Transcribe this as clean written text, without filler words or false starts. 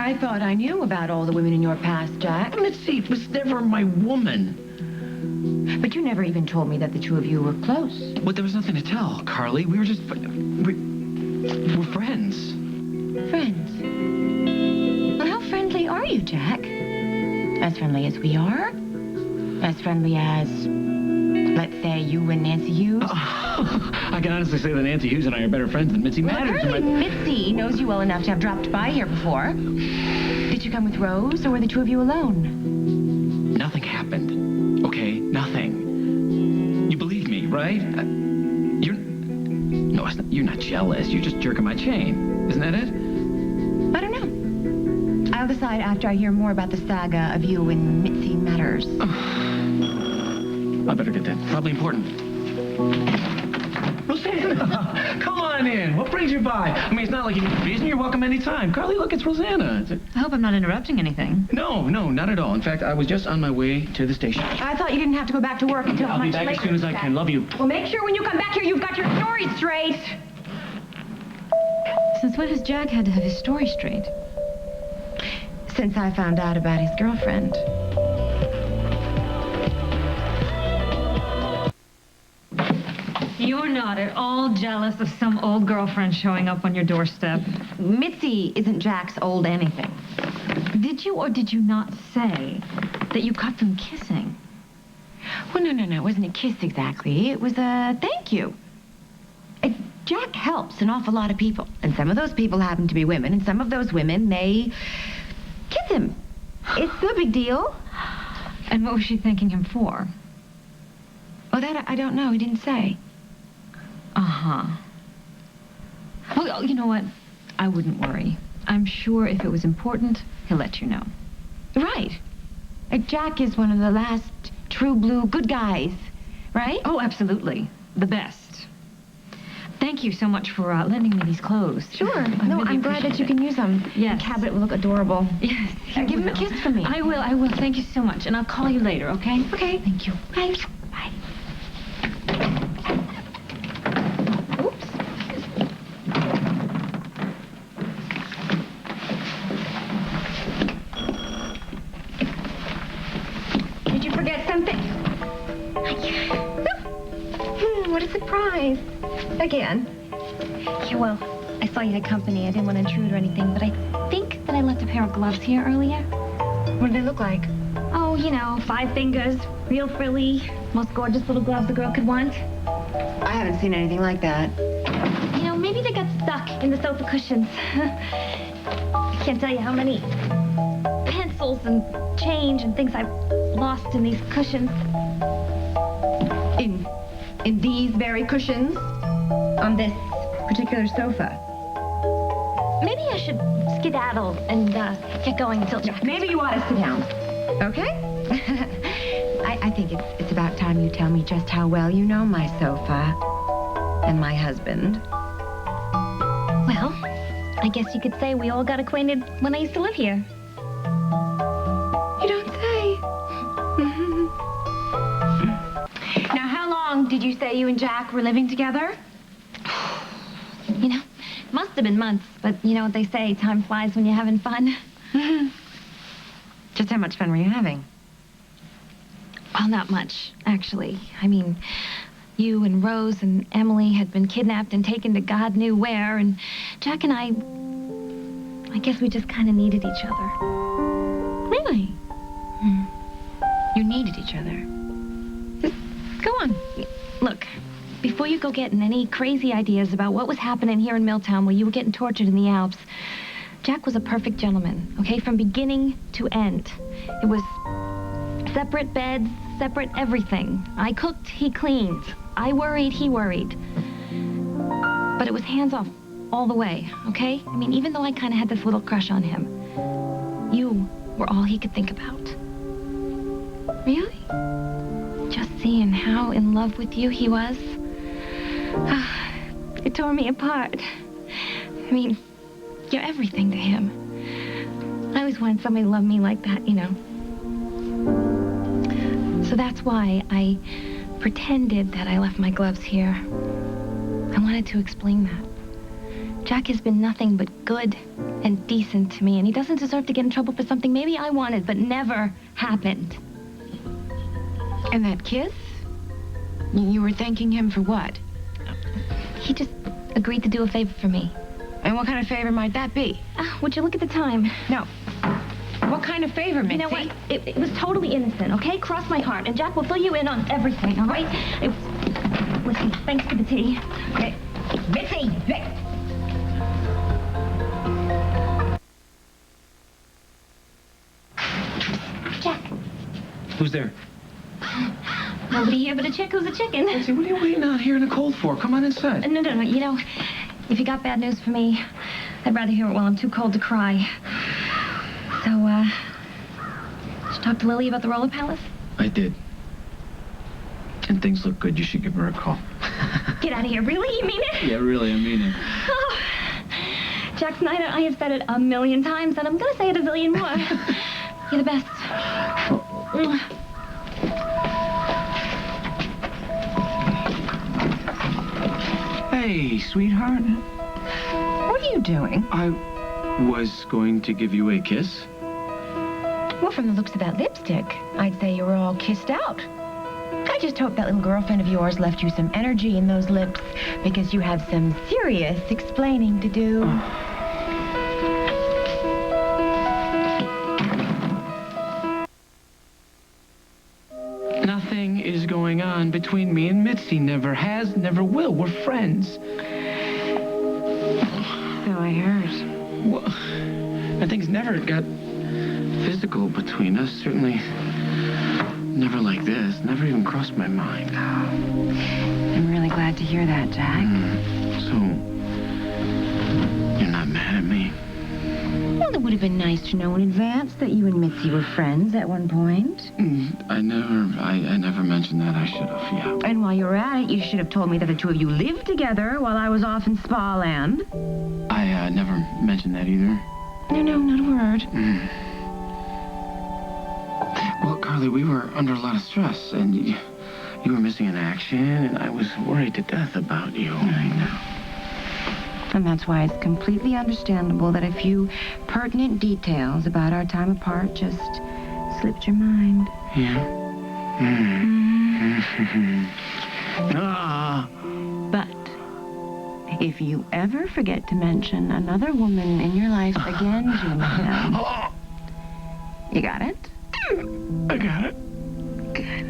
I thought I knew about all the women in your past, Jack. Mitzi was never my woman. But you never even told me that the two of you were close. Well, there was nothing to tell, Carly. We were just... we're friends. Friends? Well, how friendly are you, Jack? As friendly as we are? As friendly as, let's say, you and Nancy Hughes? I can honestly say that Nancy Hughes and I are better friends than Mitzi Matters. Apparently Mitzi knows you well enough to have dropped by here before. Did you come with Rose, or were the two of you alone? Nothing happened. Okay? Nothing. You believe me, right? No, it's not, you're not jealous. You're just jerking my chain. Isn't that it? I don't know. I'll decide after I hear more about the saga of you and Mitzi Matters. I better get that. Probably important. Rosanna, come on in. What brings you by? I mean, it's not like you need a reason. You're welcome anytime. Carly, look, it's Rosanna. I hope I'm not interrupting anything. No, not at all. In fact, I was just on my way to the station. I thought you didn't have to go back to work until I'll be back as soon as I can. Love you. Well, make sure when you come back here, you've got your story straight. Since when has Jack had to have his story straight? Since I found out about his girlfriend. You're not at all jealous of some old girlfriend showing up on your doorstep. Mitzi isn't Jack's old anything. Did you or did you not say that you caught them kissing? Well, no. It wasn't a kiss exactly. It was a thank you. Jack helps an awful lot of people. And some of those people happen to be women. And some of those women, they kiss him. It's no big deal. And what was she thanking him for? Oh, that I don't know. He didn't say. Uh-huh. Well, you know what? I wouldn't worry. I'm sure if it was important, he'll let you know. Right. Jack is one of the last true blue good guys, right? Oh, absolutely. The best. Thank you so much for lending me these clothes. Sure. Really I'm glad that you can use them. Yes. The cabinet will look adorable. Yes. Give him a kiss for me. I will. Thank you so much. And I'll call you later, okay? Okay. Thank you. Bye. Did you forget something? What a surprise. Again. Yeah, well, I saw you had company. I didn't want to intrude or anything, but I think that I left a pair of gloves here earlier. What do they look like? Oh, 5 fingers, real frilly, most gorgeous little gloves a girl could want. I haven't seen anything like that. Maybe they got stuck in the sofa cushions. I can't tell you how many pencils and change and things I've lost in these cushions. In these very cushions? On this particular sofa? Maybe I should skedaddle and get going until Jack. Maybe you ought to sit down. Okay? I think it's about time you tell me just how well you know my sofa and my husband. Well, I guess you could say we all got acquainted when I used to live here. You don't say. Now, how long did you say you and Jack were living together? Must have been months, but you know what they say, time flies when you're having fun. Just how much fun were you having? Well, not much, actually. I mean, you and Rose and Emily had been kidnapped and taken to God knew where, and Jack and I guess we just kind of needed each other. Really? You needed each other. Just go on. Look, before you go getting any crazy ideas about what was happening here in Milltown where you were getting tortured in the Alps, Jack was a perfect gentleman, okay, from beginning to end. It was separate beds, separate everything. I cooked, he cleaned. I worried, he worried. But it was hands-off all the way, okay? I mean, even though I kind of had this little crush on him, you were all he could think about. Really? Just seeing how in love with you he was, it tore me apart. I mean, you're everything to him. I always wanted somebody to love me like that, So that's why I pretended that I left my gloves here. I wanted to explain that. Jack has been nothing but good and decent to me, and he doesn't deserve to get in trouble for something maybe I wanted, but never happened. And that kiss? You were thanking him for what? He just agreed to do a favor for me. And what kind of favor might that be? Would you look at the time? No. What kind of favor, Mitzi? You know what? It was totally innocent, okay? Cross my heart, and Jack will fill you in on everything, all right? Listen, thanks for the tea. Okay. Mitzi! Jack. Who's there? Nobody here but a chick who's a chicken. Mitzi, what are you waiting out here in the cold for? Come on inside. No. You know, if you got bad news for me, I'd rather hear it while I'm too cold to cry. So, did you talk to Lily about the roller palace? I did. And things look good. You should give her a call. Get out of here. Really? You mean it? Yeah, really, I mean it. Oh. Jack Snyder, I have said it 1,000,000 times, and I'm going to say it 1,000,000,000 more. You're the best. Hey, sweetheart. What are you doing? I was going to give you a kiss. Well, from the looks of that lipstick, I'd say you were all kissed out. I just hope that little girlfriend of yours left you some energy in those lips, because you have some serious explaining to do. Nothing is going on between me and Mitzi. Never has, never will. We're friends. So I heard. Well, and things never got physical between us. Certainly never like this. Never even crossed my mind. I'm really glad to hear that, Jack. So, you're not mad at me? Well, it would have been nice to know in advance that you and Mitzi were friends at one point. I never mentioned that. I should have, yeah. And while you were at it, you should have told me that the two of you lived together while I was off in Spa Land. I never mentioned that either. No, not a word. Well, Carly, we were under a lot of stress, and you were missing in action, and I was worried to death about you. I know. And that's why it's completely understandable that a few pertinent details about our time apart just slipped your mind. Yeah. But if you ever forget to mention another woman in your life again, Jim, you got it? I got it. Good.